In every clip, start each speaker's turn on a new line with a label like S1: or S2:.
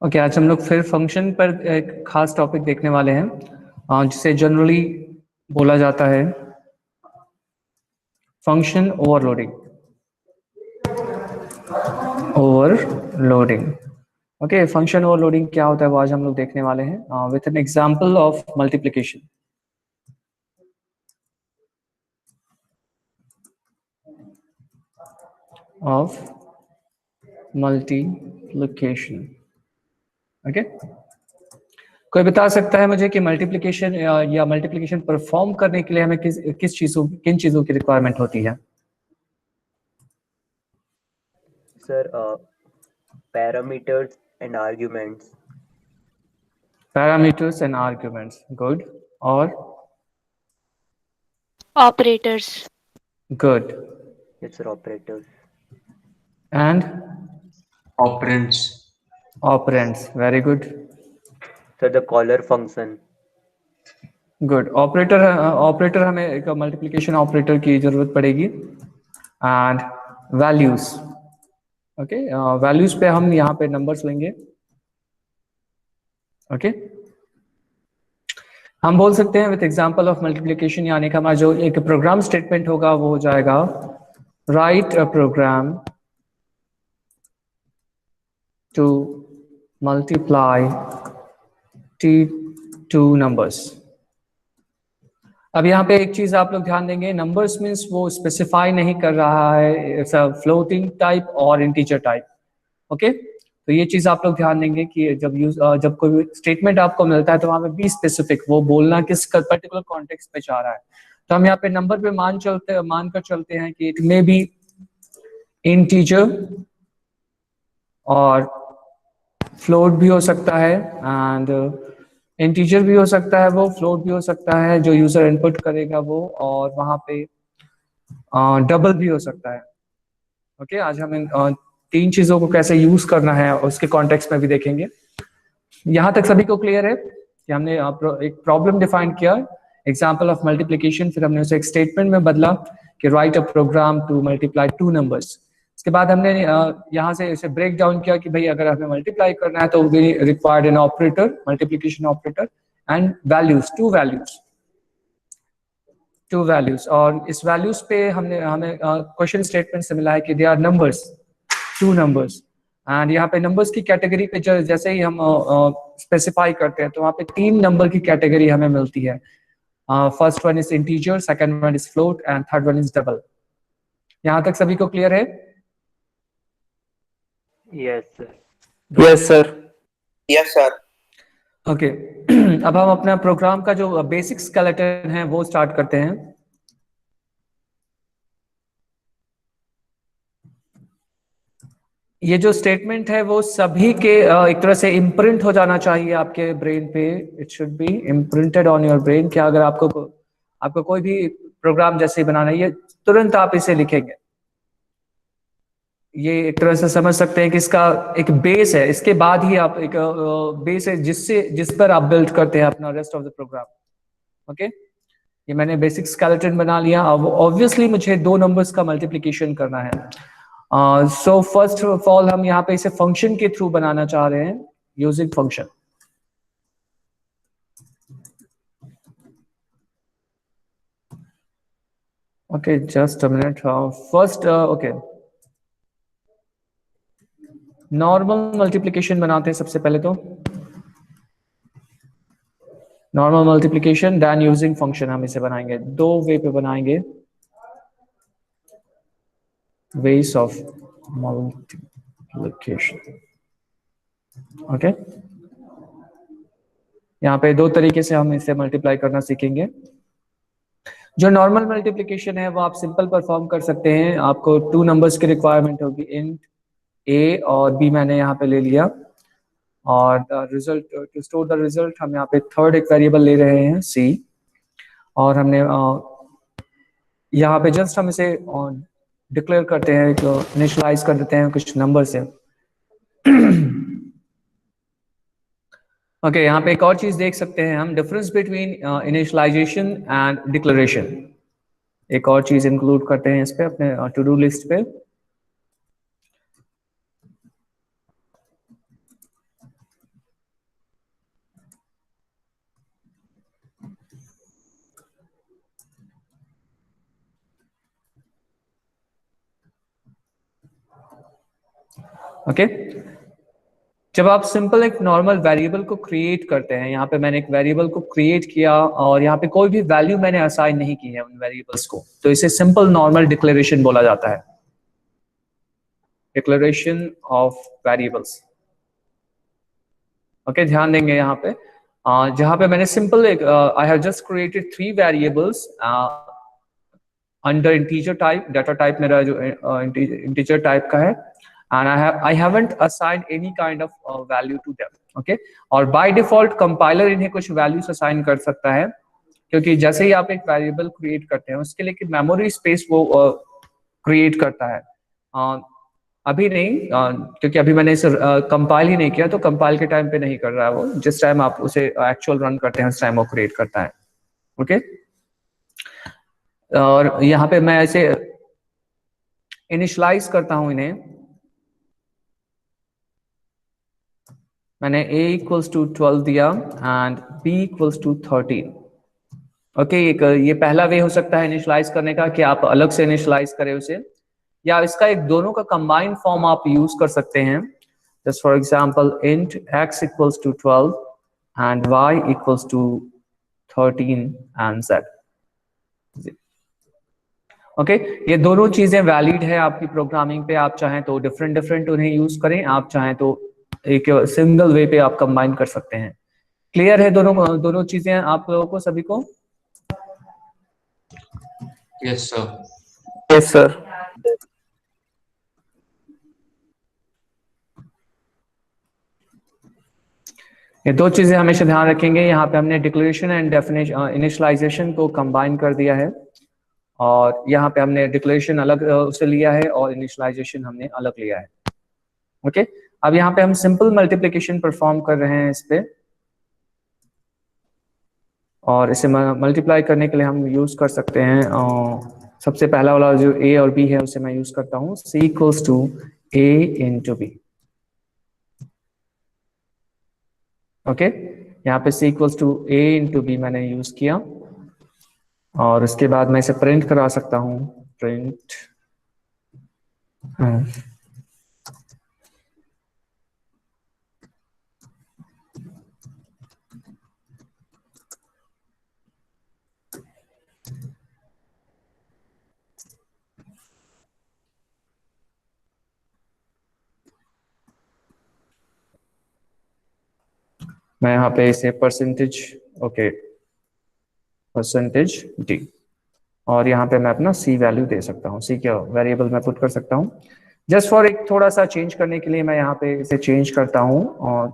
S1: Okay आज हम लोग फिर फंक्शन पर एक खास टॉपिक देखने वाले हैं जिसे जनरली बोला जाता है function overloading. Overloading okay, function overloading क्या होता है वो आज हम लोग देखने वाले हैं with an example of multiplication. Of multiplication okay, कोई बता सकता है मुझे कि मल्टीप्लिकेशन या मल्टीप्लिकेशन परफॉर्म करने के लिए हमें किन चीजों की रिक्वायरमेंट होती है?
S2: Sir, parameters and arguments.
S1: Parameters and arguments, good. और
S3: Operators.
S1: Good
S2: Yes, sir, operators.
S1: And
S4: Operands.
S1: Operands, very good
S2: Sir, the caller function.
S1: Good. Operator हमें एक मल्टीप्लिकेशन ऑपरेटर की जरूरत पड़ेगी एंड वैल्यूज। ओके, वैल्यूज पे हम यहाँ पे नंबर्स लेंगे। ओके हम बोल सकते हैं विथ एग्जांपल ऑफ मल्टीप्लिकेशन, यानी कि हमारा जो एक प्रोग्राम स्टेटमेंट होगा वो हो जाएगा write a program to multiply two numbers। अब यहाँ पे एक चीज आप लोग ध्यान देंगे, नंबर्स मीन्स वो स्पेसिफाई नहीं कर रहा है इट्स अ फ्लोटिंग टाइप और इंटीजर टाइप। ओके, तो ये चीज आप लोग ध्यान देंगे कि जब कोई स्टेटमेंट आपको मिलता है तो वहां पे बी स्पेसिफिक, वो बोलना किस पर्टिकुलर कॉन्टेक्स्ट पे चाह रहा है। तो हम यहाँ पे नंबर पे मान कर चलते हैं कि इट मे बी इंटीजर और फ्लोट भी हो सकता है एंड इंटीजर भी हो सकता है, वो फ्लोट भी हो सकता है जो यूजर इनपुट करेगा वो, और वहां पे डबल भी हो सकता है। ओके, आज हम इन तीन चीजों को कैसे यूज करना है उसके कॉन्टेक्स्ट में भी देखेंगे। यहां तक सभी को क्लियर है कि हमने एक प्रॉब्लम डिफाइन किया, एग्जांपल ऑफ मल्टीप्लिकेशन, फिर हमने उसे एक स्टेटमेंट में बदला कि write a program to multiply two numbers. इसके बाद हमने यहाँ से इसे ब्रेक डाउन किया कि भाई अगर हमें मल्टीप्लाई करना है तो we required an operator, multiplication operator and values, two values. और इस वैल्यूज पे हमें क्वेश्चन स्टेटमेंट से मिला है कि they are numbers, two numbers. And यहाँ पे नंबर्स की कैटेगरी पे जैसे ही हम स्पेसिफाई करते हैं तो वहाँ पे तीन नंबर की कैटेगरी हमें मिलती है। First one is integer, second one is float and third one is double. यहाँ तक सभी को क्लियर है?
S2: Yes, sir.
S4: Yes, sir.
S5: Yes, sir.
S1: Okay अब हम अपना प्रोग्राम का जो बेसिक स्केलेटन है वो स्टार्ट करते हैं। ये जो स्टेटमेंट है वो सभी के एक तरह से इम्प्रिंट हो जाना चाहिए आपके ब्रेन पे। It should be imprinted on your brain. क्या अगर आपको कोई भी प्रोग्राम जैसे बनाना है, ये तुरंत आप इसे लिखेंगे। ये एक तरह से समझ सकते हैं कि इसका एक बेस है, इसके बाद ही आप एक बेस है जिस पर आप बिल्ड करते हैं अपना rest of the program. Okay, ये मैंने बेसिक स्केलेटन बना लिया। अब ऑब्वियसली मुझे दो नंबर्स का मल्टीप्लिकेशन करना है। सो फर्स्ट ऑफ ऑल हम यहाँ पे इसे फंक्शन के थ्रू बनाना चाह रहे हैं using function. Okay just a minute. First okay, normal multiplication बनाते हैं सबसे पहले। तो normal multiplication then using function हम इसे बनाएंगे। दो वे पे बनाएंगे, वेज ऑफ मल्टीप्लिकेशन। ओके, यहाँ पे दो तरीके से हम इसे मल्टीप्लाई करना सीखेंगे। जो नॉर्मल मल्टीप्लिकेशन है वो आप सिंपल परफॉर्म कर सकते हैं। आपको टू नंबर्स की रिक्वायरमेंट होगी, इंट ए और बी मैंने यहाँ पे ले लिया, और result to store the result हम यहाँ पे थर्ड एक वेरिएबल ले रहे हैं सी, और हमने यहाँ पे जस्ट हम इसे डिक्लेयर करते हैं, इनिशियलाइज कर देते हैं कुछ नंबर से। ओके, यहाँ पे एक और चीज देख सकते हैं हम, difference between initialisation and declaration. एक और चीज इंक्लूड करते हैं इस पे अपने टू डू लिस्ट पे। ओके जब आप सिंपल एक नॉर्मल वेरिएबल को क्रिएट करते हैं, यहाँ पे मैंने एक वेरिएबल को क्रिएट किया और यहाँ पे कोई भी वैल्यू मैंने असाइन नहीं की है उन वेरिएबल्स को, तो इसे सिंपल नॉर्मल डिक्लेरेशन बोला जाता है, डिक्लेरेशन ऑफ वेरिएबल्स। ओके ध्यान देंगे यहाँ पे जहाँ पे मैंने सिंपल एक I have just created 3 variables under integer type, data type मेरा जो इंटीजर टाइप का है, and I haven't assigned any kind of value to them, okay? और by default compiler इन्हें कुछ values assign कर सकता है, क्योंकि जैसे ही आप एक variable create करते हैं उसके लिए memory space वो create करता है। अभी नहीं क्योंकि अभी मैंने इसे compile ही नहीं किया, तो compile के टाइम पे नहीं कर रहा है वो, जिस टाइम आप उसे actual run करते हैं उस टाइम वो create करता है, okay? और यहाँ पे मैं ऐसे initialize करता हूँ इन्हें, मैंने a इक्वल्स टू 12 दिया and b equals to 13। Okay ये पहला वे हो सकता है इनिशियलाइज करने का कि आप अलग से इनिशियलाइज करें उसे, या इसका एक दोनों का कंबाइंड फॉर्म आप यूज कर सकते हैं। Just for example int x equals to 12 and y equals to 13 and z। Okay ये दोनों चीजें वैलिड है आपकी प्रोग्रामिंग पे, आप चाहें तो डिफरेंट उन्हें यूज करें, आप चाहें तो एक सिंगल वे पे आप कंबाइन कर सकते हैं। क्लियर है दोनों चीजें आप लोगों को, सभी को?
S4: Yes sir.
S2: Yes sir.
S1: ये दो चीजें हमेशा ध्यान रखेंगे, यहाँ पे हमने डिक्लेरेशन एंड डेफिनेशन इनिशियलाइजेशन को कंबाइन कर दिया है, और यहाँ पे हमने डिक्लेरेशन अलग उसे लिया है और इनिशियलाइजेशन हमने अलग लिया है। ओके अब यहाँ पे हम सिंपल मल्टीप्लिकेशन परफॉर्म कर रहे हैं इस पे, और इसे मल्टीप्लाई करने के लिए हम यूज कर सकते हैं सबसे पहला वाला जो a और b है उसे मैं यूज करता हूँ, c equals to a into b। Okay यहाँ पे c equals to a into b मैंने यूज किया, और उसके बाद मैं इसे प्रिंट करा सकता हूँ, प्रिंट मैं यहाँ पे इसे परसेंटेज d, और यहाँ पे मैं अपना c वैल्यू दे सकता हूँ, c क्या वेरिएबल मैं पुट कर सकता हूँ। जस्ट फॉर एक थोड़ा सा चेंज करने के लिए मैं यहाँ पे इसे चेंज करता हूँ और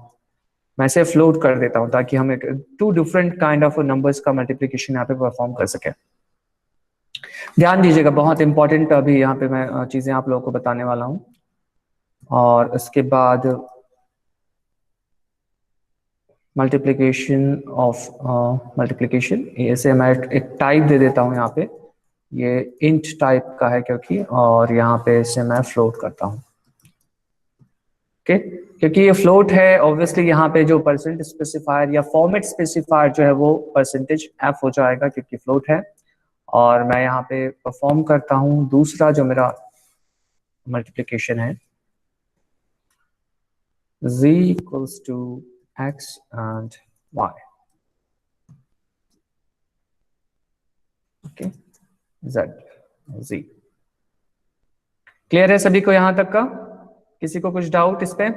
S1: मैं इसे फ्लोट कर देता हूँ, ताकि हम एक 2 डिफरेंट काइंड ऑफ नंबर्स का मल्टीप्लिकेशन यहाँ पे परफॉर्म कर सके। ध्यान दीजिएगा, बहुत इंपॉर्टेंट अभी यहाँ पे मैं चीजें आप लोगों को बताने वाला हूँ। और उसके बाद मल्टीप्लिकेशन ऑफ मल्टीप्लिकेशन, ऐसे मैं एक टाइप दे देता हूँ यहाँ पे, ये इंट टाइप का है क्योंकि, और यहाँ पे इसे मैं फ्लोट करता हूँ। ओके क्योंकि ये फ्लोट है, ऑब्वियसली यहाँ पे जो परसेंट स्पेसिफायर या फॉर्मेट स्पेसिफायर जो है वो परसेंटेज f हो जाएगा क्योंकि फ्लोट है। और मैं यहाँ पे परफॉर्म करता हूँ दूसरा जो मेरा मल्टीप्लिकेशन है, z equals to x and y, okay z। Clear है सभी को यहाँ तक का? किसी को कुछ डाउट इस पे?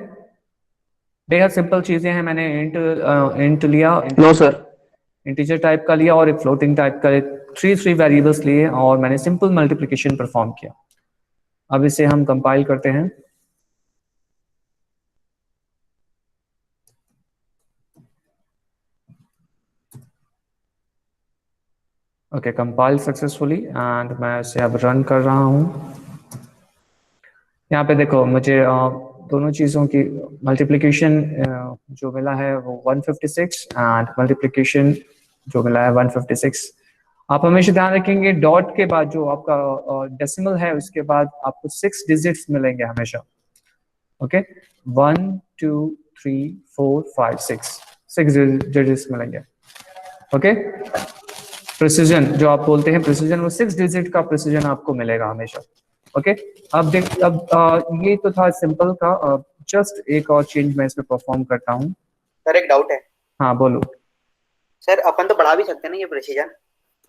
S1: बेहद सिंपल चीजें हैं, मैंने इंट लिया,
S2: नो सर,
S1: इंटीजर टाइप का लिया और एक फ्लोटिंग टाइप का, 3 वेरिएबल्स लिए और मैंने सिंपल मल्टीप्लिकेशन परफॉर्म किया। अब इसे हम कंपाइल करते हैं। ओके कंपाइल सक्सेसफुली एंड मैं इसे अब रन कर रहा हूँ। यहाँ पे देखो मुझे दोनों चीज़ों की मल्टीप्लिकेशन जो मिला है वो 156 एंड मल्टीप्लिकेशन जो मिला है 156। आप हमेशा ध्यान रखेंगे डॉट के बाद जो आपका डेसिमल है उसके बाद आपको 6 डिजिट्स मिलेंगे हमेशा। ओके 1 2 3 4 5 6 डिजिट्स मिलेंगे। ओके प्रिसीजन जो आप बोलते हैं प्रिसीजन, वो 6 डिजिट का प्रिसीजन आपको मिलेगा हमेशा। ओके, अब देख, अब ये तो था सिंपल का। जस्ट एक और चेंज मैं इसमें परफॉर्म करता हूँ।
S3: सर एक डाउट है।
S1: हाँ बोलो।
S3: सर अपन तो बढ़ा भी सकते हैं ना ये प्रिसीजन?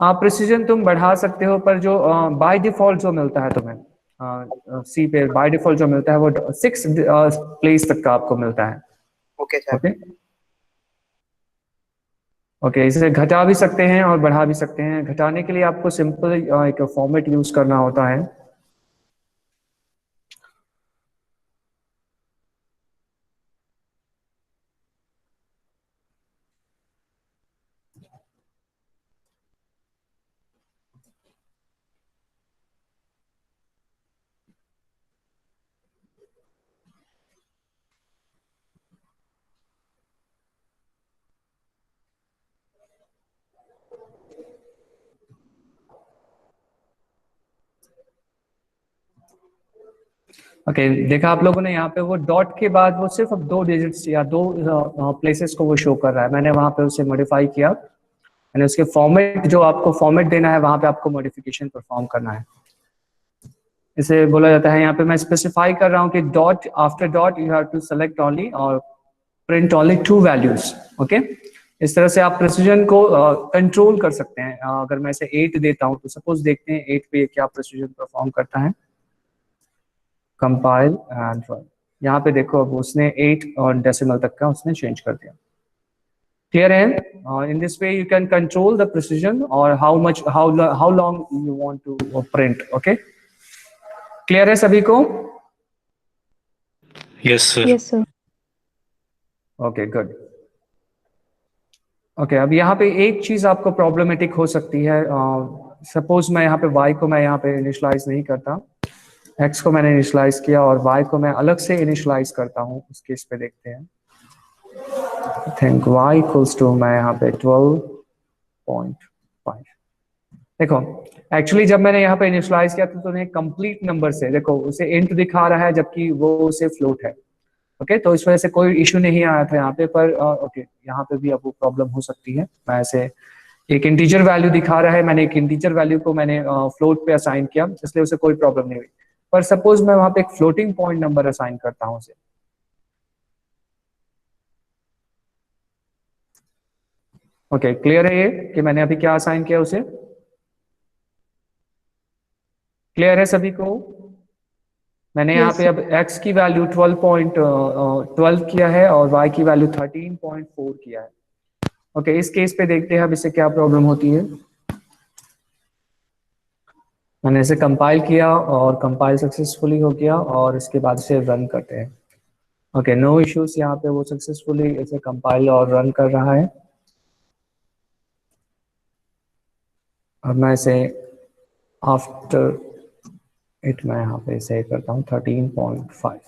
S1: प्रिसीजन तुम बढ़ा सकते हो, पर जो बाय डिफॉल्ट जो मिलता है तुम्हें सी पे बाय डिफॉल्ट जो मिलता है वो 6 प्लेस तक का आपको मिलता है।
S3: Okay sir.
S1: ओके ओके, इसे घटा भी सकते हैं और बढ़ा भी सकते हैं। घटाने के लिए आपको सिंपल एक फॉर्मेट यूज करना होता है। ओके देखा आप लोगों ने यहाँ पे वो डॉट के बाद वो सिर्फ अब 2 डिजिट्स या 2 प्लेसेस को वो शो कर रहा है। मैंने वहां पे उसे मॉडिफाई किया, मैंने उसके फॉर्मेट जो आपको फॉर्मेट देना है वहां पे आपको मॉडिफिकेशन परफॉर्म करना है। इसे बोला जाता है, यहाँ पे मैं स्पेसिफाई कर रहा हूँ कि dot after dot you have to select only और प्रिंट ओनली 2 वैल्यूज। ओके, इस तरह से आप प्रिसीजन को कंट्रोल कर सकते हैं। अगर मैं इसे 8 देता हूँ तो सपोज देखते हैं 8 पे क्या प्रिसीजन परफॉर्म करता है। Compile and run. यहाँ पे देखो अब उसने 8 और डेसिमल तक का उसने चेंज कर दिया। क्लियर है? In this way you can control the precision और how long you want to print. Okay, clear है सभी को?
S4: Yes, sir.
S5: Yes, sir.
S1: Okay good. Okay, अब यहाँ पे एक चीज आपको प्रॉब्लमेटिक हो सकती है। सपोज मैं यहाँ पे y को मैं यहाँ पे इनिशलाइज नहीं करता, x को मैंने इनिशलाइज किया और y को मैं अलग से इनिशलाइज करता हूँ। उस केस पे देखते हैं। थिंक y इक्वल्स टू, मैं यहाँ पे 12.5। देखो एक्चुअली जब मैंने यहाँ पे इनिशलाइज किया तो उन्हें कंप्लीट नंबर से, देखो उसे इंट दिखा रहा है जबकि वो उसे फ्लोट है। ओके, तो इस वजह से कोई इशू नहीं आया था यहाँ पे, पर ओके यहाँ पे भी अब वो प्रॉब्लम हो सकती है। मैं ऐसे एक इंटीजर वैल्यू दिखा रहा है, मैंने एक इंटीजर वैल्यू को मैंने फ्लोट पे असाइन किया, इसलिए उसे कोई प्रॉब्लम नहीं हुई। पर सपोज मैं वहां पे एक फ्लोटिंग पॉइंट नंबर असाइन करता हूँ उसे। ओके क्लियर है ये कि मैंने अभी क्या असाइन किया उसे? क्लियर है सभी को? मैंने यहाँ
S5: Yes,
S1: पे अब x की वैल्यू 12 किया है और y की वैल्यू 13.4 किया है। ओके, इस केस पे देखते हैं अब इसे क्या प्रॉब्लम होती है। मैंने इसे कंपाइल किया और कंपाइल सक्सेसफुली हो गया और इसके बाद इसे रन करते हैं। ओके, नो इश्यूज, यहाँ पे वो सक्सेसफुली इसे कंपाइल और रन कर रहा है। अब मैं इसे आफ्टर इट मैं यहाँ पे इसे करता हूँ 13.5।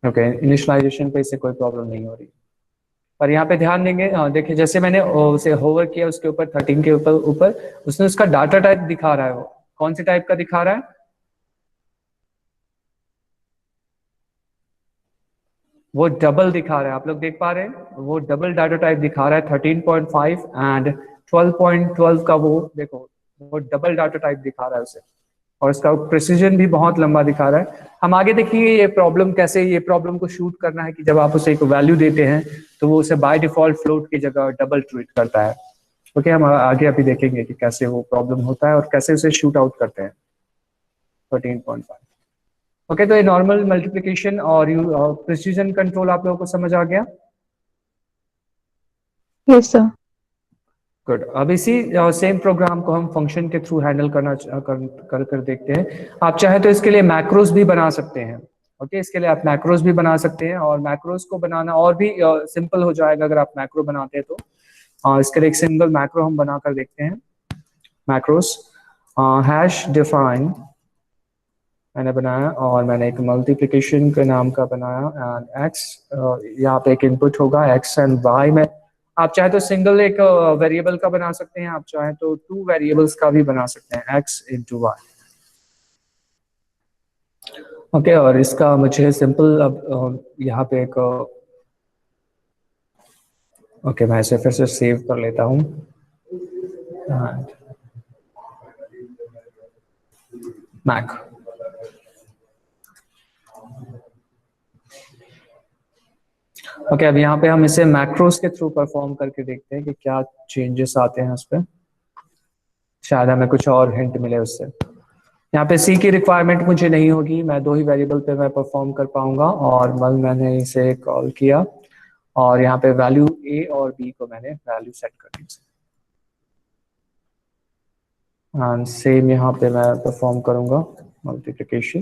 S1: ओके, इनिशियलाइजेशन पे इससे कोई प्रॉब्लम नहीं हो रही। पर यहाँ पे ध्यान देंगे, देखिए जैसे मैंने उसे होवर किया उसके ऊपर 13 के ऊपर ऊपर उसने उसका डाटा टाइप दिखा रहा है। वो कौन से टाइप का दिखा रहा है? वो डबल दिखा रहा है, आप लोग देख पा रहे हैं? वो डबल डाटा टाइप दिखा रहा है 13.5 एंड 12.12 का। वो देखो वो डबल डाटा टाइप दिखा रहा है उसे, और इसका प्रिसीजन भी बहुत लंबा दिखा रहा है। हम आगे देखिए ये प्रॉब्लम कैसे, ये प्रॉब्लम को शूट करना है कि जब आप उसे एक वैल्यू देते हैं तो वो उसे बाय डिफॉल्ट फ्लोट की जगह डबल ट्रीट करता है। ओके, हम आगे अभी देखेंगे कि कैसे वो प्रॉब्लम होता है और कैसे उसे शूट आउट करते हैं 13.5। ओके, तो ये नॉर्मल मल्टीप्लिकेशन और प्रिसीजन कंट्रोल आप लोगों को समझ आ गया?
S5: yes, sir.
S1: गुड। अब इसी सेम प्रोग्राम को हम फंक्शन के थ्रू हैंडल कर देखते हैं। आप चाहे तो इसके लिए मैक्रोस भी बना सकते हैं। ओके, इसके लिए आप मैक्रोस भी बना सकते हैं और मैक्रोस को बनाना और भी सिंपल हो जाएगा अगर आप मैक्रो बनाते हैं तो। इसके लिए एक सिंगल मैक्रो हम बना कर देखते हैं। मैक्रोस हैश डिफाइन मैंने बनाया और मैंने एक मल्टीप्लिकेशन के नाम का बनाया एंड एक्स, यहाँ पे एक इनपुट होगा एक्स एंड वाई में। आप चाहे तो सिंगल एक वेरिएबल का बना सकते हैं, आप चाहे तो 2 वेरिएबल्स का भी बना सकते हैं, एक्स इंटू वाई। ओके, और इसका मुझे सिंपल अब यहाँ पे एक ओके, मैं इसे फिर से सेव कर लेता हूँ। मैक। ओके, अब यहाँ पे हम इसे मैक्रोस के थ्रू परफॉर्म करके देखते हैं कि क्या चेंजेस आते हैं उस पर। शायद हमें कुछ और हिंट मिले उससे। यहाँ पे सी की रिक्वायरमेंट मुझे नहीं होगी, मैं 2 ही वेरिएबल पे मैं परफॉर्म कर पाऊंगा, और मैंने इसे कॉल किया और यहाँ पे वैल्यू ए और बी को मैंने वैल्यू सेट कर दी। एंड सेम यहाँ पे मैं परफॉर्म करूंगा multiplication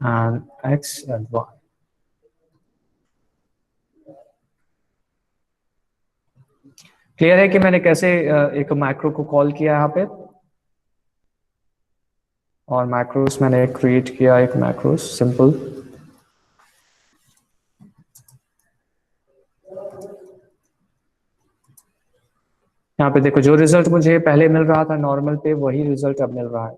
S1: and X and Y. Clear है कि मैंने कैसे एक मैक्रो को कॉल किया यहाँ पे, और मैक्रोस मैंने क्रिएट किया एक मैक्रोस सिंपल। यहाँ पे देखो, जो रिजल्ट मुझे पहले मिल रहा था नॉर्मल पे, वही रिजल्ट अब मिल रहा है।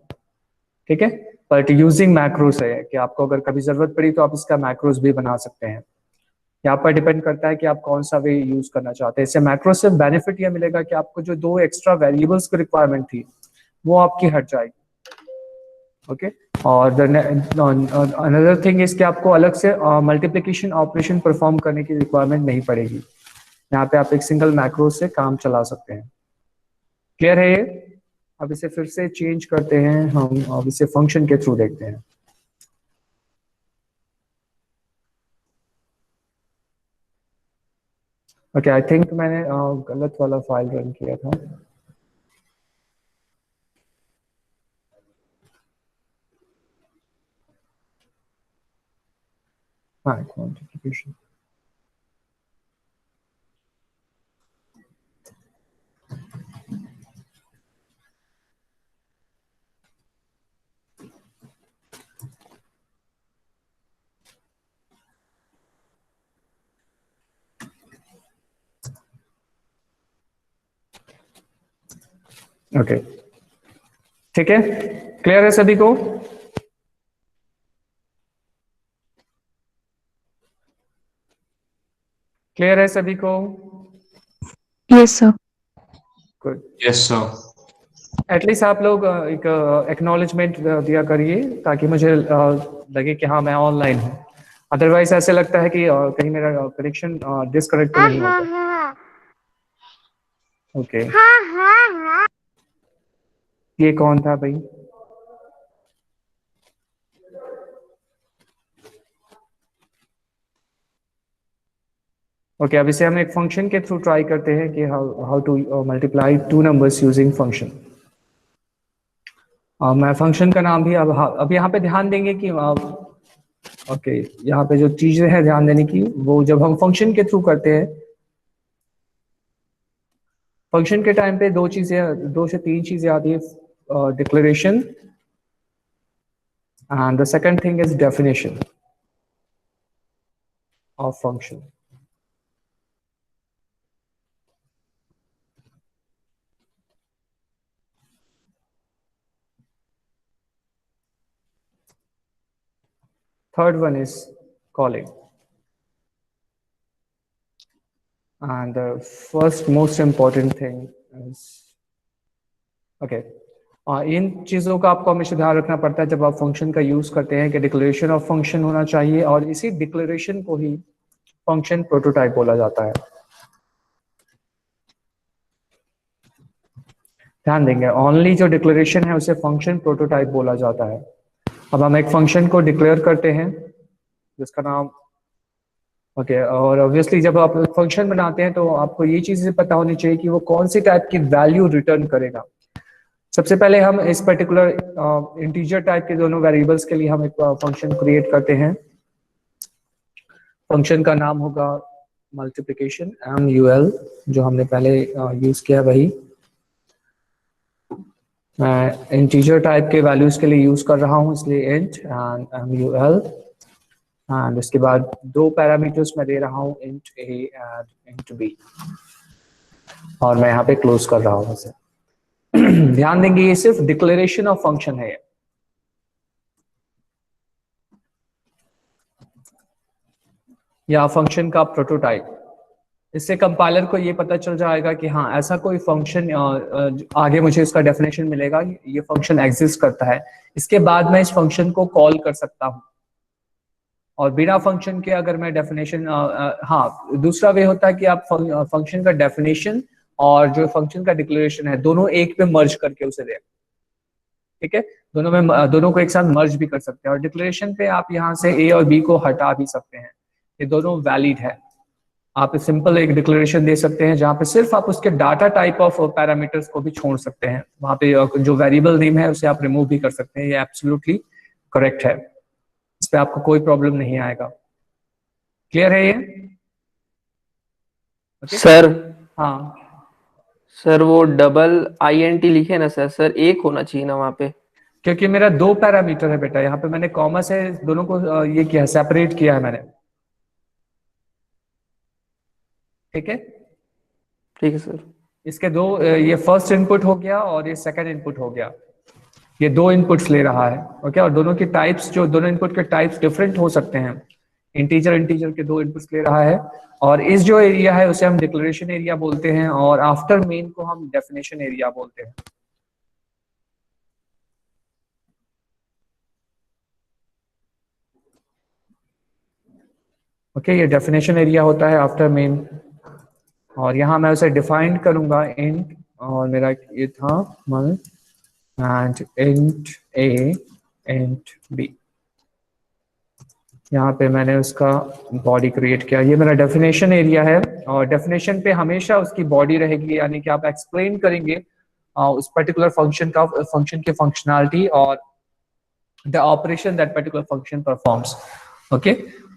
S1: ठीक है, बट यूजिंग मैक्रोस है कि आपको अगर कभी जरूरत पड़ी तो आप इसका मैक्रोस भी बना सकते हैं। यहाँ पर डिपेंड करता है कि आप कौन सा वे यूज करना चाहते हैं। इससे मैक्रो से बेनिफिट यह मिलेगा कि आपको जो 2 एक्स्ट्रा वेरिएबल्स की रिक्वायरमेंट थी वो आपकी हट जाएगी। ओके, और अनदर थिंग इज कि आपको अलग से मल्टीप्लिकेशन ऑपरेशन परफॉर्म करने की रिक्वायरमेंट नहीं पड़ेगी। यहाँ पे आप एक सिंगल मैक्रो से काम चला सकते हैं। क्लियर है ये? अब इसे फिर से चेंज करते हैं हम, अब इसे फंक्शन के थ्रू देखते हैं। ओके, आई थिंक मैंने गलत वाला फाइल रन किया था। हाँ, क्वांटिफिकेशन। ओके, ठीक है, क्लियर है सभी को? क्लियर है सभी को?
S5: Yes sir.
S1: Good.
S4: Yes, sir.
S1: At least आप लोग एक एक्नॉलेजमेंट दिया करिए ताकि मुझे लगे कि हाँ मैं ऑनलाइन हूँ। अदरवाइज ऐसे लगता है कि कहीं मेरा कनेक्शन डिस्कनेक्ट तो नहीं होता। ओके, ये कौन था भाई? ओके, अब इसे हम एक फंक्शन के थ्रू ट्राई करते हैं कि how to multiply 2 numbers using function. मैं फंक्शन का नाम भी अब यहाँ पे ध्यान देंगे कि ओके, यहाँ पे जो चीजें हैं ध्यान देने की, वो जब हम फंक्शन के थ्रू करते हैं, फंक्शन के टाइम पे 2 से 3 चीजें आती है। Declaration and the second thing is definition of function. Third one is calling. And the first most important thing is okay. इन चीजों का आपको हमेशा ध्यान रखना पड़ता है जब आप फंक्शन का यूज करते हैं कि डिक्लेरेशन ऑफ फंक्शन होना चाहिए, और इसी डिक्लेरेशन को ही फंक्शन प्रोटोटाइप बोला जाता है। ध्यान देंगे, ओनली जो डिक्लेरेशन है उसे फंक्शन प्रोटोटाइप बोला जाता है। अब हम एक फंक्शन को डिक्लेयर करते हैं जिसका नाम ओके, और ऑब्वियसली जब आप फंक्शन बनाते हैं तो आपको ये चीजें पता होनी चाहिए कि वो कौन सी टाइप की वैल्यू रिटर्न करेगा। सबसे पहले हम इस पर्टिकुलर इंटीजर टाइप के दोनों वेरिएबल्स के लिए हम एक फंक्शन क्रिएट करते हैं। फंक्शन का नाम होगा मल्टीप्लिकेशन MUL, जो हमने पहले यूज किया वही। मैं इंटीजर टाइप के वैल्यूज के लिए यूज कर रहा हूँ, इसलिए इंट एंड MUL। एंड इसके बाद 2 पैरामीटर्स मैं दे रहा हूँ, int A and int B, और मैं यहाँ पे क्लोज कर रहा हूँ इसे। ध्यान देंगे ये सिर्फ डिक्लेरेशन ऑफ फंक्शन है, या फंक्शन का प्रोटोटाइप। इससे कंपाइलर को ये पता चल जाएगा कि हाँ ऐसा कोई फंक्शन आगे मुझे इसका डेफिनेशन मिलेगा, ये फंक्शन एग्जिस्ट करता है, इसके बाद मैं इस फंक्शन को कॉल कर सकता हूँ। और बिना फंक्शन के अगर मैं डेफिनेशन, हाँ दूसरा वे होता है कि आप फंक्शन का डेफिनेशन और जो फंक्शन का डिक्लेरेशन है दोनों एक पे मर्ज करके उसे दें, ठीक है, दोनों को एक साथ मर्ज भी कर सकते हैं। और डिक्लेरेशन पे आप यहाँ से ए और बी को हटा भी सकते हैं, ये दोनों वैलिड है। आप सिंपल एक डिक्लेरेशन दे सकते हैं जहां पे सिर्फ आप उसके डाटा टाइप ऑफ पैरामीटर्स को भी छोड़ सकते हैं, वहां पे जो वेरिएबल नेम है उसे आप रिमूव भी कर सकते हैं, ये एब्सोल्युटली करेक्ट है, इस पे आपको कोई प्रॉब्लम नहीं आएगा। क्लियर है ये? Okay?
S4: सर
S1: हाँ
S4: सर वो डबल INT लिखे ना सर, सर एक होना चाहिए ना वहाँ पे।
S1: क्योंकि मेरा 2 पैरामीटर है बेटा, यहाँ पे मैंने कॉमा से दोनों को ये किया है, सेपरेट किया है मैंने, ठीक है।
S4: ठीक है सर।
S1: इसके दो, ये फर्स्ट इनपुट हो गया और ये सेकंड इनपुट हो गया, ये 2 इनपुट्स ले रहा है, ओके। और दोनों की टाइप्स, जो दोनों इनपुट के टाइप्स डिफरेंट हो सकते हैं, इंटीजर के 2 इनपुट्स ले रहा है। और इस जो एरिया है उसे हम डिक्लेरेशन एरिया बोलते हैं, और आफ्टर मेन को हम डेफिनेशन एरिया बोलते हैं। ओके, ये डेफिनेशन एरिया होता है आफ्टर मेन, और यहाँ मैं उसे डिफाइन करूंगा इंट, और मेरा ये था mul and int A int B, यहाँ पे मैंने उसका बॉडी क्रिएट किया, ये मेरा डेफिनेशन एरिया है। और डेफिनेशन पे हमेशा उसकी बॉडी रहेगी, यानी कि आप एक्सप्लेन करेंगे उस पर्टिकुलर फंक्शन की फंक्शनैलिटी और the operation that particular function performs, okay.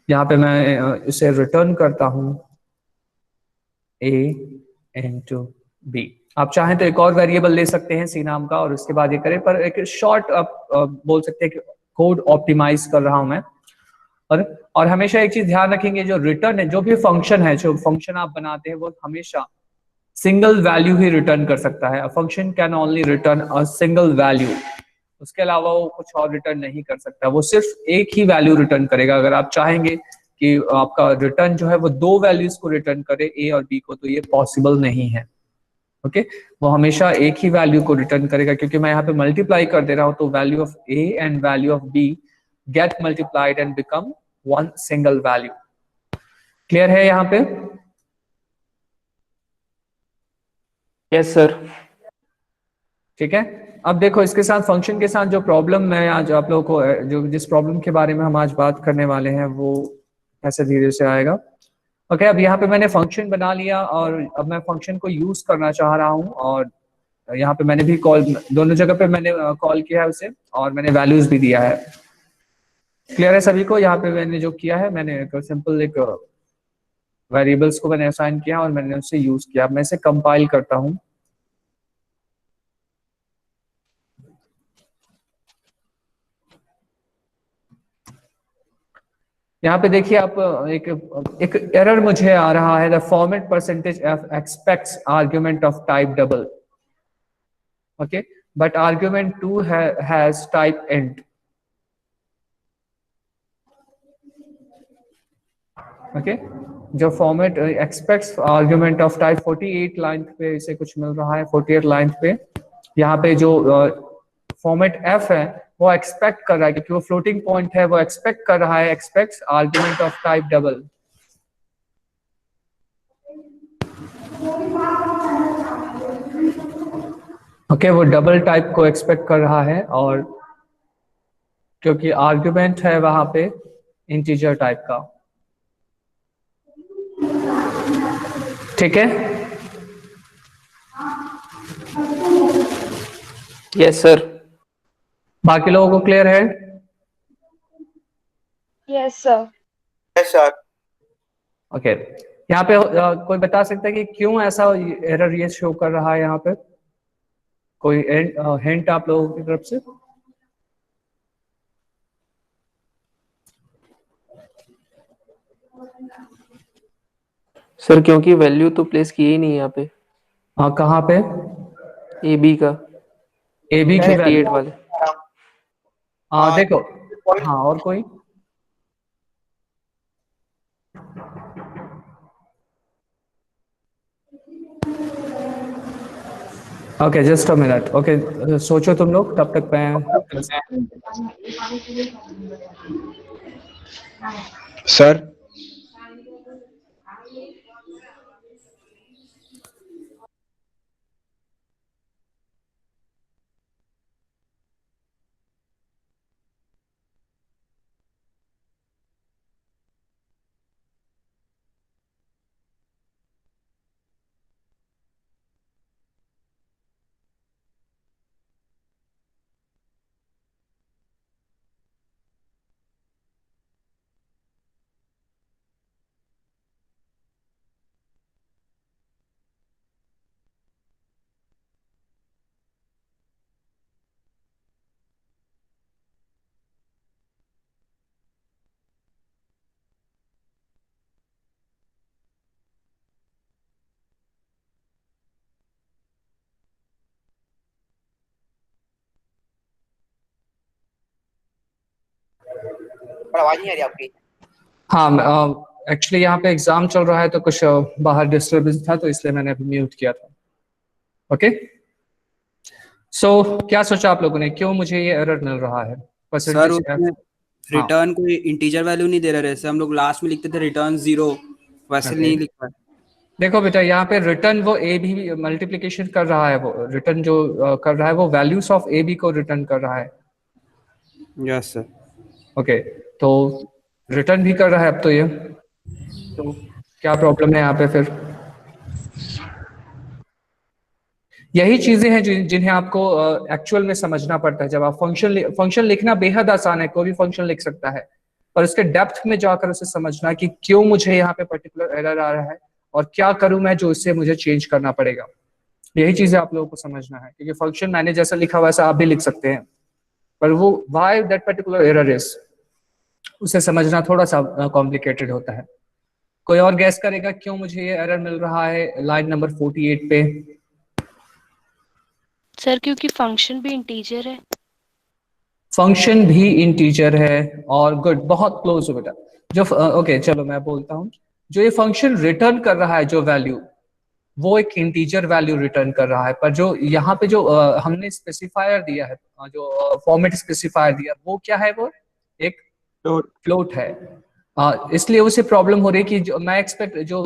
S1: यहाँ पे मैं इसे रिटर्न करता हूँ a into b। आप चाहें तो एक और वेरिएबल ले सकते हैं सी नाम का और उसके बाद ये करें, पर एक शॉर्ट आप बोल सकते हैं कि कोड ऑप्टिमाइज कर रहा हूं मैं। और हमेशा एक चीज ध्यान रखेंगे, जो रिटर्न है, जो भी फंक्शन है, जो फंक्शन आप बनाते हैं वो हमेशा सिंगल वैल्यू ही रिटर्न कर सकता है। Function can only return a single value, उसके अलावा वो कुछ और रिटर्न नहीं कर सकता, वो सिर्फ एक ही वैल्यू रिटर्न करेगा। अगर आप चाहेंगे कि आपका रिटर्न जो है वो 2 वैल्यूज को रिटर्न करे, ए और बी को, तो ये पॉसिबल नहीं है, ओके। वो हमेशा एक ही वैल्यू को रिटर्न करेगा, क्योंकि मैं यहाँ पे मल्टीप्लाई कर दे रहा हूं, तो value of A and value of B get multiplied and become one single value. Clear है यहाँ पे?
S4: Yes sir.
S1: ठीक है। अब देखो, इसके साथ फंक्शन के साथ जो प्रॉब्लम मैं आज आप लोगों को, जो जिस प्रॉब्लम के बारे में हम आज बात करने वाले हैं, वो कैसे धीरे से आएगा। ओके, अब यहाँ पे मैंने फंक्शन बना लिया और अब मैं फंक्शन को यूज करना चाह रहा हूँ, और यहाँ पे मैंने भी कॉल, दोनों जगह पे मैंने कॉल किया है उसे, और मैंने वैल्यूज भी दिया है। क्लियर है सभी को? यहाँ पे मैंने जो किया है, मैंने एक सिंपल एक वेरिएबल्स को मैंने असाइन किया और मैंने उसे यूज किया। अब मैं इसे कंपाइल करता हूँ। यहाँ पे देखिए आप, एक एरर मुझे आ रहा है, the format percentage f expects argument of type double, okay, but argument 2 has type int, okay. जो format expects argument of type 48 line पे इसे कुछ मिल रहा है, 48 लाइन पे यहाँ पे जो फॉर्मेट एफ है वो एक्सपेक्ट कर रहा है, क्योंकि वो फ्लोटिंग पॉइंट है, वो एक्सपेक्ट कर रहा है aspects argument of type double. Okay, वो डबल टाइप को एक्सपेक्ट कर रहा है, और क्योंकि आर्ग्यूमेंट है वहां पे इंटीजर टाइप का, ठीक है।
S4: Yes sir.
S1: बाकी लोगों को क्लियर है?
S5: Yes, sir.
S3: Yes sir.
S1: Okay, यहाँ पे कोई बता सकता है कि क्यों ऐसा एरर ये शो कर रहा है? यहाँ पे कोई हिंट आप लोगों की तरफ से?
S4: सर क्योंकि वैल्यू तो प्लेस की ही नहीं है यहाँ पे,
S1: हाँ, कहाँ पे?
S4: ए बी का,
S1: ए बी की
S4: 58
S1: वैल्यू?
S4: वाले।
S1: हाँ देखो, हाँ, और कोई? Okay just a minute. Okay सोचो तुम लोग, तब तक मैं
S6: सर
S3: पर आवाज नहीं आ रही आपकी।
S1: हाँ एक्चुअली यहाँ पे एग्जाम चल रहा है तो कुछ बाहर डिस्टरबेंस था तो इसलिए मैंने अभी म्यूट किया था। ओके सो क्या सोचा आप लोगों ने, क्यों मुझे ये एरर मिल रहा है?
S7: सर
S1: परसेंटेज
S7: उसमें
S1: हाँ
S7: रिटर्न कोई इंटीजर वैल्यू नहीं दे रहा, जैसे हम लोग लास्ट में लिखते थे रिटर्न 0, वैसे
S1: ओके
S7: नहीं लिखा है।
S1: देखो बेटा, यहाँ पे रिटर्न वो ए भी मल्टीप्लिकेशन कर रहा है, वो रिटर्न जो कर रहा है वो वैल्यूज ऑफ ए बी को रिटर्न कर रहा है।
S7: Yes sir.
S1: ओके तो रिटर्न भी कर रहा है अब तो ये, तो क्या प्रॉब्लम है यहाँ पे फिर? यही चीजें हैं जिन्हें आपको एक्चुअल में समझना पड़ता है। जब आप फंक्शन लिखना बेहद आसान है, कोई भी फंक्शन लिख सकता है, पर उसके डेप्थ में जाकर उसे समझना कि क्यों मुझे यहाँ पे पर्टिकुलर एरर आ रहा है और क्या करूं मैं जो इससे मुझे चेंज करना पड़ेगा। यही चीजें आप लोगों को समझना है, क्योंकि फंक्शन मैंने जैसा लिखा वैसा आप भी लिख सकते हैं, पर वो why that particular error is, उसे समझना थोड़ा सा कॉम्प्लिकेटेड होता है। कोई और गैस करेगा क्यों मुझे ये एरर मिल रहा है लाइन नंबर 48 पे?
S8: सर क्योंकि फंक्शन भी इंटीजर है।
S1: फंक्शन भी इंटीजर है, और गुड, बहुत क्लोज हो बेटा। जो ओके चलो मैं बोलता हूँ, जो ये फंक्शन रिटर्न कर रहा है जो वैल्यू, वो एक इंटीजर वैल्यू रिटर्न कर रहा है, पर जो यहाँ पे जो हमने स्पेसिफायर दिया है, जो फॉर्मेट स्पेसिफायर दिया, वो क्या है? वो एक फ्लोट है। इसलिए उसे प्रॉब्लम हो रही है कि जो मैं एक्सपेक्ट, जो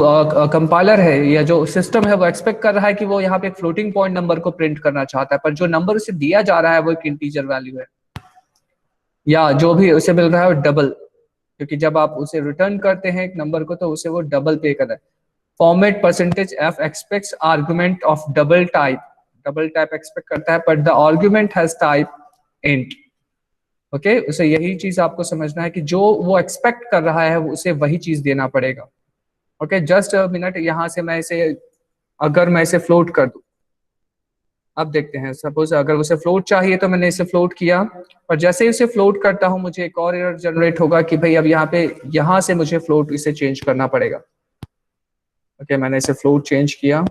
S1: कंपाइलर है या जो सिस्टम है वो एक्सपेक्ट कर रहा है कि वो यहाँ पे एक फ्लोटिंग पॉइंट नंबर को प्रिंट करना चाहता है, पर जो नंबर उसे दिया जा रहा है वो एक इंटीजर वैल्यू है, या जो भी उसे मिल रहा है वो डबल, क्योंकि जब आप उसे रिटर्न करते हैं एक नंबर को तो उसे वो डबल पे कर रहा है। Format percentage f aspects argument of double type expect करता है, but the argument has type int. Okay उसे यही चीज आपको समझना है कि जो वो एक्सपेक्ट कर रहा है उसे वही चीज देना पड़ेगा। ओके जस्ट अ मिनट, यहां से मैं इसे, अगर मैं इसे फ्लोट कर दूं, अब देखते हैं, सपोज अगर उसे फ्लोट चाहिए तो मैंने इसे फ्लोट किया, और जैसे ही इसे फ्लोट करता हूं मुझे एक और एरर जनरेट होगा कि भाई अब यहाँ पे, यहां से मुझे फ्लोट इसे चेंज करना पड़ेगा। ओके मैंने इसे फ्लोट चेंज किया।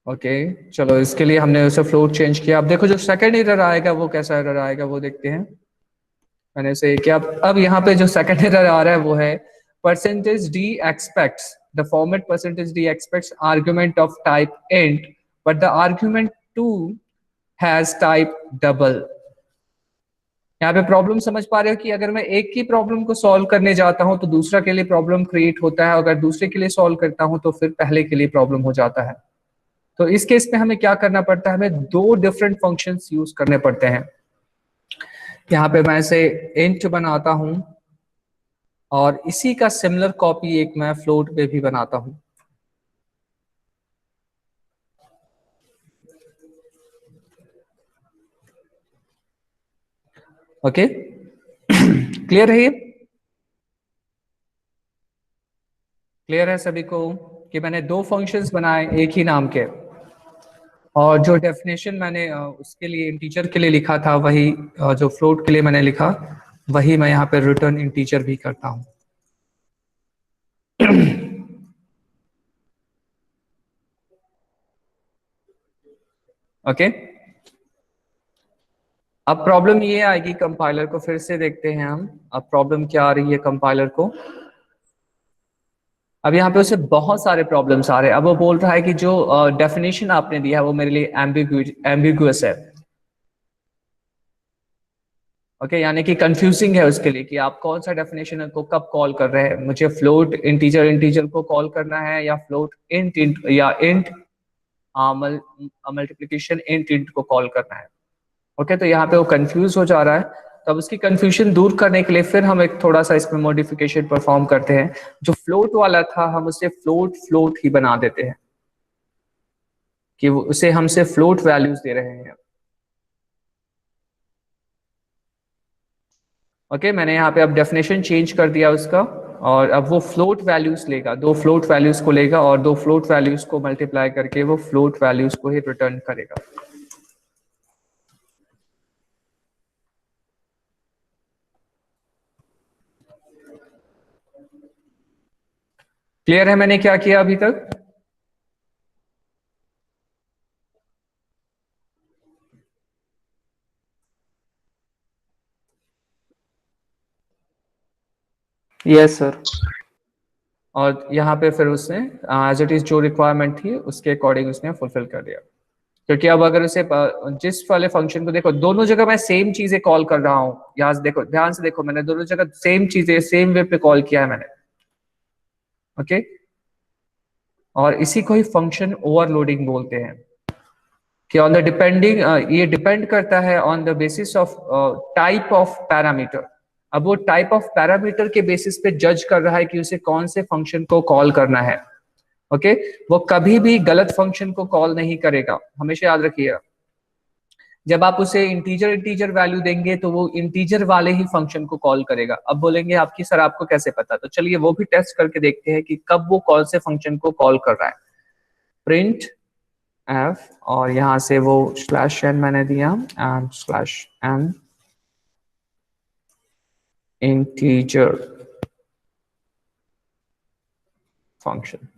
S1: ओके चलो इसके लिए हमने उसे फ्लोट चेंज किया। अब देखो जो सेकंड एरर आएगा वो कैसा एरर आएगा वो देखते हैं। मैंने इसे क्या, अब यहाँ पे जो सेकंड एरर आ रहा है वो है percentage D aspects, the format percentage D aspects argument of type int, but the argument 2 has type double. यहाँ पे प्रॉब्लम समझ पा रहे हो कि अगर मैं एक की प्रॉब्लम को सॉल्व करने जाता हूं तो दूसरा के लिए प्रॉब्लम क्रिएट होता है, अगर दूसरे के लिए सॉल्व करता हूं तो फिर पहले के लिए प्रॉब्लम हो जाता है। तो इस केस में हमें क्या करना पड़ता है, हमें दो डिफरेंट फंक्शंस यूज करने पड़ते हैं। यहाँ पे मैं इसे इंट बनाता हूं, और इसी का सिमिलर कॉपी एक मैं फ्लोट पे भी बनाता हूं। ओके क्लियर है? ये क्लियर है सभी को कि मैंने दो फंक्शंस बनाए एक ही नाम के, और जो डेफिनेशन मैंने उसके लिए इंटीजर के लिए लिखा था वही जो फ्लोट के लिए मैंने लिखा वही मैं यहाँ पे रिटर्न इंटीजर भी करता हूँ। ओके अब प्रॉब्लम ये आएगी, कंपाइलर को फिर से देखते हैं हम। अब प्रॉब्लम क्या आ रही है कंपाइलर को? अब यहाँ पे उसे बहुत सारे प्रॉब्लम्स आ रहे हैं। अब वो बोल रहा है कि जो डेफिनेशन आपने दिया है वो मेरे लिए एम्बिगुअस है। ओके, यानी कि कंफ्यूजिंग है उसके लिए कि आप कौन सा डेफिनेशन को कब कॉल कर रहे हैं। मुझे फ्लोट इंटीजर इंटीजर को कॉल करना है या फ्लोट इंट या इंट मल्टीप्लिकेशन इंट इंट को कॉल करना है। ओके, तो यहाँ पे वो कंफ्यूज हो जा रहा है। तो अब उसकी कंफ्यूजन दूर करने के लिए फिर हम एक थोड़ा सा इसमें मॉडिफिकेशन परफॉर्म करते हैं। जो फ्लोट वाला था हम उसे फ्लोट फ्लोट ही बना देते हैं कि उसे हमसे फ्लोट वैल्यूज दे रहे हैं। ओके, मैंने यहाँ पे अब डेफिनेशन चेंज कर दिया उसका, और अब वो फ्लोट वैल्यूज लेगा, दो फ्लोट वैल्यूज को लेगा और दो फ्लोट वैल्यूज को मल्टीप्लाई करके वो फ्लोट वैल्यूज को ही रिटर्न करेगा। क्लियर है मैंने क्या किया अभी तक?
S4: Yes sir.
S1: और यहाँ पे फिर उसने एज इट इज जो रिक्वायरमेंट थी उसके अकॉर्डिंग उसने फुलफिल कर दिया। क्योंकि अब अगर उसे जिस वाले फंक्शन को देखो, दोनों जगह मैं सेम चीजें कॉल कर रहा हूँ। यहाँ से देखो, ध्यान से देखो, मैंने दोनों जगह सेम चीजें सेम वे पे कॉल किया है मैंने। ओके, और इसी को ही फंक्शन ओवरलोडिंग बोलते हैं कि ऑन द डिपेंडिंग, ये डिपेंड करता है on the basis of type of parameter. अब वो टाइप ऑफ पैरामीटर के बेसिस पे जज कर रहा है कि उसे कौन से फंक्शन को कॉल करना है। ओके, वो कभी भी गलत फंक्शन को कॉल नहीं करेगा, हमेशा याद रखिएगा। जब आप उसे इंटीजर इंटीजर वैल्यू देंगे तो वो इंटीजर वाले ही फंक्शन को कॉल करेगा। अब बोलेंगे आपकी सर आपको कैसे पता, तो चलिए वो भी टेस्ट करके देखते हैं कि कब वो कौन से फंक्शन को कॉल कर रहा है। प्रिंट एफ, और यहां से वो स्लैश एन मैंने दिया, and slash N integer function.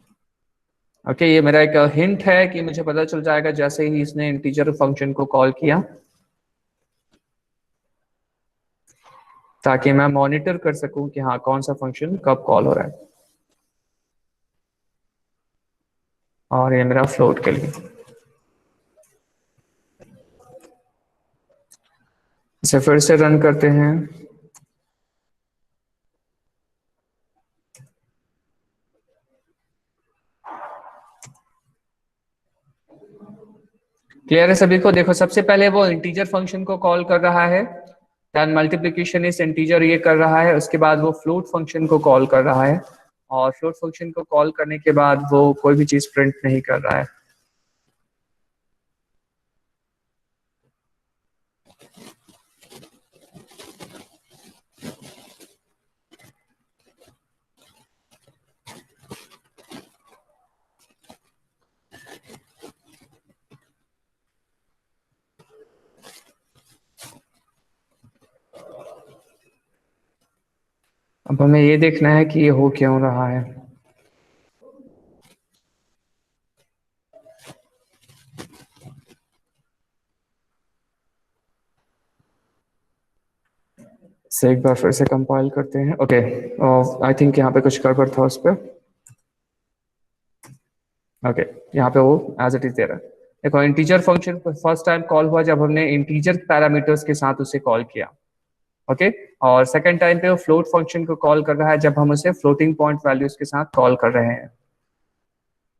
S1: Okay, ये मेरा एक हिंट है कि मुझे पता चल जाएगा जैसे ही इसने इंटीजर फंक्शन को कॉल किया, ताकि मैं मॉनिटर कर सकूं कि हाँ कौन सा फंक्शन कब कॉल हो रहा है। और ये मेरा फ्लोट के लिए। इसे फिर से रन करते हैं। क्लियर है सभी को? देखो, सबसे पहले वो इंटीजर फंक्शन को कॉल कर रहा है, देन मल्टीप्लिकेशन इस इंटीजर ये कर रहा है, उसके बाद वो फ्लोट फंक्शन को कॉल कर रहा है, और फ्लोट फंक्शन को कॉल करने के बाद वो कोई भी चीज प्रिंट नहीं कर रहा है। अब हमें ये देखना है कि ये हो क्यों रहा है। से एक बार फिर से कंपाइल करते हैं। ओके, आई थिंक यहाँ पे कुछ गड़बड़ था उस पर। ओके, यहाँ पे वो एज इट इज दे रहा है। देखो, integer function first time call हुआ जब हमने इंटीजर पैरामीटर्स के साथ उसे कॉल किया। ओके, और सेकंड टाइम पे वो फ्लोट फंक्शन को कॉल कर रहा है जब हम उसे फ्लोटिंग पॉइंट वैल्यूज के साथ कॉल कर रहे हैं।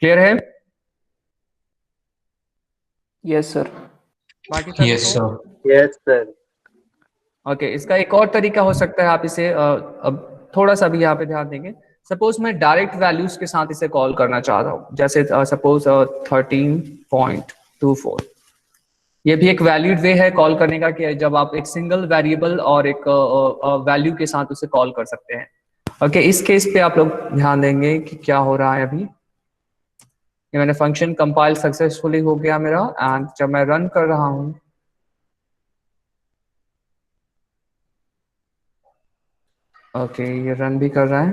S1: क्लियर है?
S4: Yes sir.
S1: बाकी सभी
S6: यस
S1: को?
S6: सर।
S2: Yes sir.
S1: ओके, इसका एक और तरीका हो सकता है, आप इसे अब थोड़ा सा भी यहाँ पे ध्यान देंगे। सपोज मैं डायरेक्ट वैल्यूज के साथ इसे कॉल करना चाह रहा हूँ, जैसे सपोज 13.24। ये भी एक वैलिड वे है कॉल करने का, कि जब आप एक सिंगल वेरिएबल और एक वैल्यू के साथ उसे कॉल कर सकते हैं। ओके, इस केस पे आप लोग ध्यान देंगे कि क्या हो रहा है। अभी ये मैंने फंक्शन कंपाइल सक्सेसफुली हो गया मेरा, एंड जब मैं रन कर रहा हूँ, ओके ये रन भी कर रहा है।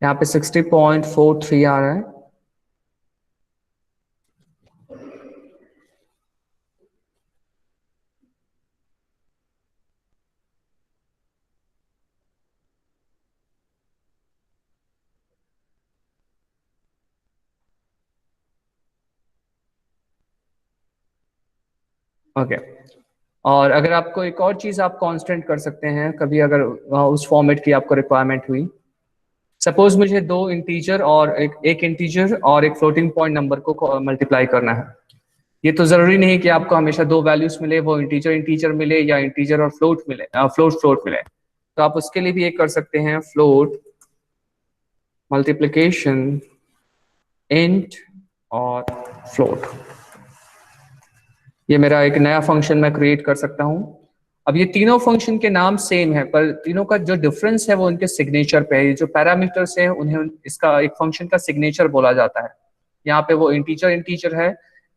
S1: यहाँ पे 60.43 आ रहा है। ओके। और अगर आपको एक और चीज आप कांस्टेंट कर सकते हैं कभी, अगर उस फॉर्मेट की आपको रिक्वायरमेंट हुई। सपोज मुझे दो इंटीजर और एक इंटीजर और एक फ्लोटिंग पॉइंट नंबर को मल्टीप्लाई करना है। ये तो जरूरी नहीं कि आपको हमेशा दो वैल्यूज मिले, वो इंटीजर इंटीजर मिले या इंटीजर और फ्लोट मिले, फ्लोट फ्लोट मिले। तो आप उसके लिए भी एक कर सकते हैं, फ्लोट मल्टीप्लिकेशन इंट और फ्लोट। ये मेरा एक नया फंक्शन मैं क्रिएट कर सकता हूं। अब ये तीनों फंक्शन के नाम सेम है, पर तीनों का जो डिफरेंस है वो उनके सिग्नेचर पे है। ये जो पैरामीटर्स हैं उन्हें इसका एक फंक्शन का सिग्नेचर बोला जाता है। यहाँ पे वो इंटीजर इंटीजर है,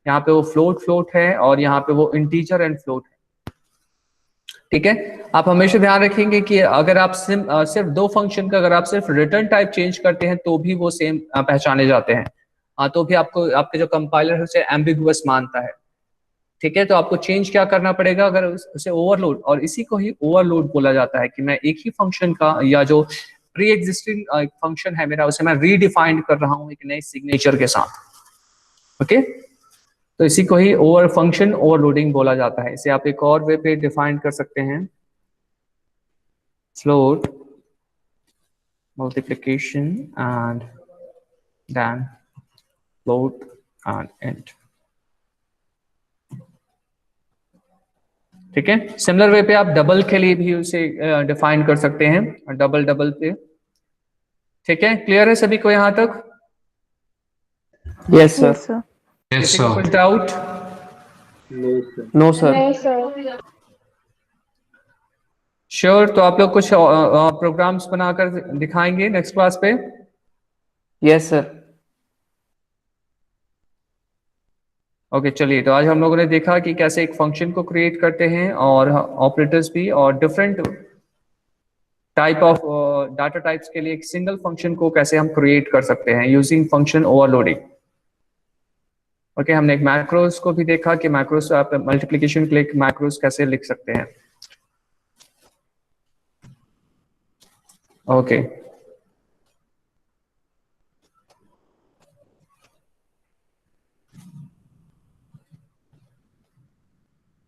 S1: यहाँ पे वो फ्लोट फ्लोट है, और यहाँ पे वो इंटीजर एंड फ्लोट है। ठीक है, आप हमेशा ध्यान रखेंगे कि अगर आप सिर्फ दो फंक्शन का अगर आप सिर्फ रिटर्न टाइप चेंज करते हैं तो भी वो सेम पहचाने जाते हैं। तो भी आपको आपके जो कंपाइलर है उसे एम्बिगुअस मानता है। ठीक है, तो आपको चेंज क्या करना पड़ेगा, अगर उसे ओवरलोड, और इसी को ही ओवरलोड बोला जाता है कि मैं एक ही फंक्शन का या जो प्री एग्जिस्टिंग फंक्शन है मेरा उसे मैं रीडिफाइंड कर रहा हूं एक नए सिग्नेचर के साथ। ओके, तो इसी को ही फंक्शन ओवरलोडिंग बोला जाता है। इसे आप एक और वे पे डिफाइन कर सकते हैं, float multiplication and then float and int. ठीक है, सिमिलर वे पे आप डबल के लिए भी उसे डिफाइन कर सकते हैं, डबल डबल पे। ठीक है, क्लियर है सभी को यहाँ तक?
S4: Yes sir.
S5: Yes, sir.
S1: किसी को कुछ डाउट?
S4: No sir.
S1: श्योर, तो आप लोग कुछ प्रोग्राम्स बनाकर दिखाएंगे नेक्स्ट क्लास पे?
S4: Yes sir.
S1: ओके, चलिए, तो आज हम लोगों ने देखा कि कैसे एक फंक्शन को क्रिएट करते हैं और ऑपरेटर्स भी, और different type of data types के लिए एक सिंगल फंक्शन को कैसे हम क्रिएट कर सकते हैं यूजिंग फंक्शन ओवरलोडिंग। ओके, हमने एक मैक्रोस को भी देखा कि मैक्रोस आप मल्टीप्लिकेशन के लिए मैक्रोस कैसे लिख सकते हैं। ओके।